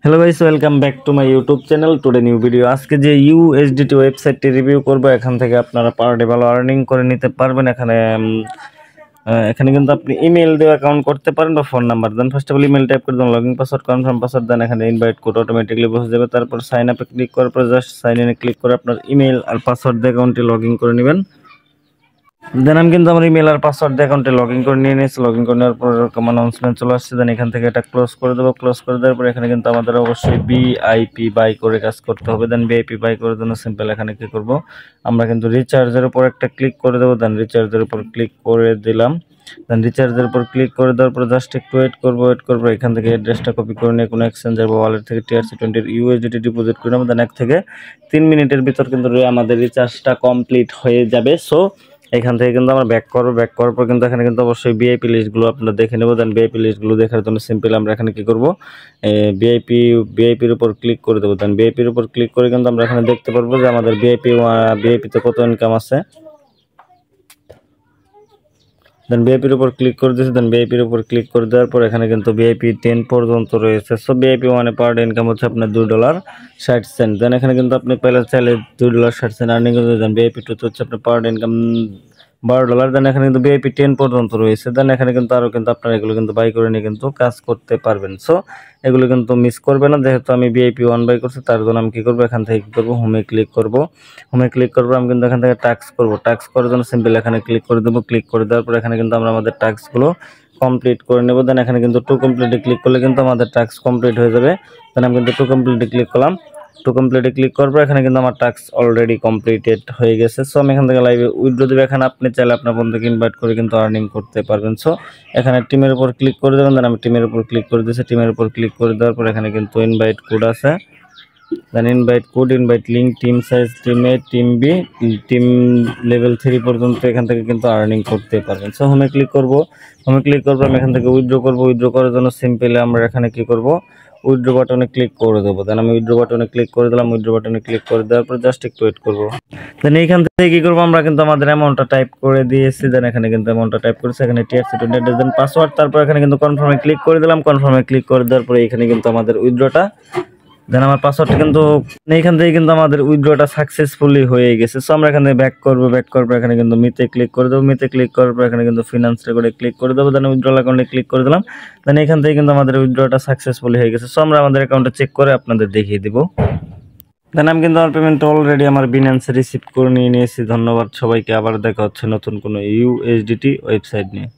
Hello guys, welcome back to my YouTube channel. Today new video. আজকে যে USDT ওয়েবসাইটটি review করব, এখান থেকে আপনারা পার ডে ভালো আর্নিং করে নিতে পারবেন। এখানে কিন্তু আপনি ইমেল দিয়ে অ্যাকাউন্ট করতে পারেন বা ফোন নাম্বার দেন। First of all email type করে দেন, লগইন পাসওয়ার্ড কনফার্ম পাসওয়ার্ড দেন, এখানে ইনভাইট কোড অটোমেটিকলি বসে যাবে। তারপর সাইন আপে ক্লিক করার পর জাস্ট সাইন ইনে ক্লিক করে আপনার ইমেল আর পাসওয়ার্ড দিয়ে অ্যাকাউন্টে লগইন করে নেবেন। দেন আমি কিন্তু আমার ইমেল আর পাসওয়ার্ড দিয়ে অ্যাকাউন্টে লগইন করে নিয়েছি। লগইন করে নেওয়ার পর অ্যানাউন্সমেন্ট চলে আসছে। দেন এখান থেকে এটা ক্লোজ করে দেবো। ক্লোজ করে দেওয়ার পর এখানে কিন্তু আমাদের অবশ্যই ভিআইপি বাই করে কাজ করতে হবে। দেন ভিআইপি বাই করার জন্য সিম্পল এখানে কি করব, আমরা কিন্তু রিচার্জের উপর একটা ক্লিক করে দেবো। দেন রিচার্জের উপর ক্লিক করে দিলাম। দেন রিচার্জের উপর ক্লিক করে দেওয়ার পর জাস্ট একটু ওয়েট করবো। এখান থেকে অ্যাড্রেসটা কপি করে নিয়ে কোনো এক্সচেঞ্জার বা ওয়ালেট থেকে TRC20 ইউএসডিটি ডিপোজিট করে নেবো। দেন 1 থেকে 3 মিনিটের ভিতর কিন্তু আমাদের রিচার্জটা কমপ্লিট হয়ে যাবে। সো এখান থেকে কিন্তু আমরা ব্যাক করার পর কিন্তু এখানে কিন্তু অবশ্যই ভিআইপি লিস্টগুলো আপনারা দেখে নেব। দেন ভিআইপি লিস্টগুলো দেখার জন্য সিম্পল আমরা এখানে কি করব, ভিআইপির উপর ক্লিক করে দেবো। দেন ভিআইপির উপর ক্লিক করে কিন্তু আমরা এখানে দেখতে পারবো যে আমাদের ভিআইপিতে কত ইনকাম আছে। দেন ভিআইপির উপর ক্লিক করে দিয়েছি। দেন ভিআইপির উপর ক্লিক করে দেওয়ার পর এখানে কিন্তু ভিআইপি 10 পর্যন্ত রয়েছে। So VIP 1 per day income হচ্ছে আপনার $2.60। দেন এখানে কিন্তু আপনি চাইলে $2.60 আর্নিং করতে। দেন ভিআইপি 2 হচ্ছে আপনার পার ডে ইনকাম $12। দেন এখানে কিন্তু ভিআইপি 10 পর্যন্ত রয়েছে। দেন এখানে কিন্তু আরও কিন্তু আপনারা এগুলো কিন্তু বাই করে নিয়ে কিন্তু কাজ করতে পারবেন। সো এগুলো কিন্তু মিস করবে না। যেহেতু আমি ভিআইপি 1 বাই করছি, তার জন্য আমি কী করবো, এখান থেকে কী করবো, হোমে ক্লিক করবো। আমি কিন্তু এখান থেকে টাস্ক করবো। টাস্ক করার জন্য সিম্পল এখানে ক্লিক করে দেবো। ক্লিক করে দেওয়ার পর এখানে কিন্তু আমরা আমাদের টাস্কগুলো কমপ্লিট করে নেব। দেন এখানে কিন্তু টু কমপ্লিটে ক্লিক করলে কিন্তু আমাদের টাস্ক কমপ্লিট হয়ে যাবে। দেন আমি কিন্তু টু কমপ্লিটে ক্লিক করলাম। টু কমপ্লিটে ক্লিক করার পর এখানে কিন্তু আমার টাস্ক অলরেডি কমপ্লিটেড হয়ে গেছে। সো আমি এখান থেকে লাইভে উইথড্র দেবো। এখানে আপনি চাইলে আপনার বন্ধুকে ইনভাইট করে কিন্তু আর্নিং করতে পারবেন। সো এখানে টিমের উপর ক্লিক করে দেবেন। দেন আমি টিমের উপর ক্লিক করে দিয়েছি। টিমের উপর ক্লিক করে দেওয়ার পর এখানে কিন্তু ইনভাইট কোড আছে। Then invite code, invite link, team size, team A, team B, team level 3 পর্যন্ত এখান থেকে কিন্তু আর্নিং করতে পারবেন। সো হোমে ক্লিক করবো। আমি এখান থেকে উইথড্র করবো। উইথড্র করার জন্য সিম্পলি আমরা এখানে কি করব, উইথড্র বাটনে ক্লিক করে দেবো। দেন আমি উইথড্র বাটনে ক্লিক করে দিলাম। উইথড্র বাটনে ক্লিক করে দেওয়ার পর জাস্ট একটু ওয়েট করবো। দেন এইখান থেকে কি করবো, আমরা কিন্তু আমাদের অ্যামাউন্টটা টাইপ করে দিয়েছি। দেন এখানে কিন্তু অ্যামাউন্টটা টাইপ করেছি। এখানে TRC20 দেন পাসওয়ার্ড। তারপর এখানে কিন্তু কনফার্মে ক্লিক করে দিলাম। কনফার্মে ক্লিক করে দেওয়ার পরে এখানে কিন্তু আমাদের উইথড্রটা, দেন আমার পাসওয়ার্ডটা কিন্তু এইখান থেকে কিন্তু আমাদের উইথড্রটা সাকসেসফুলি হয়ে গেছে। সো আমরা এখানে ব্যাক করবো। এখানে কিন্তু মিতে ক্লিক করে দেবো। মিতে ক্লিক করার পর এখানে কিন্তু ফিনান্স রেকর্ডে ক্লিক করে দেবো। দেন উইথড্রল অ্যাকাউন্টে ক্লিক করে দিলাম। দেন এখান থেকে কিন্তু আমাদের উইথড্রটা সাকসেসফুলি হয়ে গেছে। সো আমরা আমাদের অ্যাকাউন্টে চেক করে আপনাদের দেখিয়ে দিব। দেন আমি কিন্তু আমার পেমেন্ট অলরেডি আমার বিনান্সে রিসিভ করে নিয়েছি। ধন্যবাদ সবাইকে। আবার দেখা হচ্ছে নতুন কোনো ইউএসডিটি ওয়েবসাইট নিয়ে।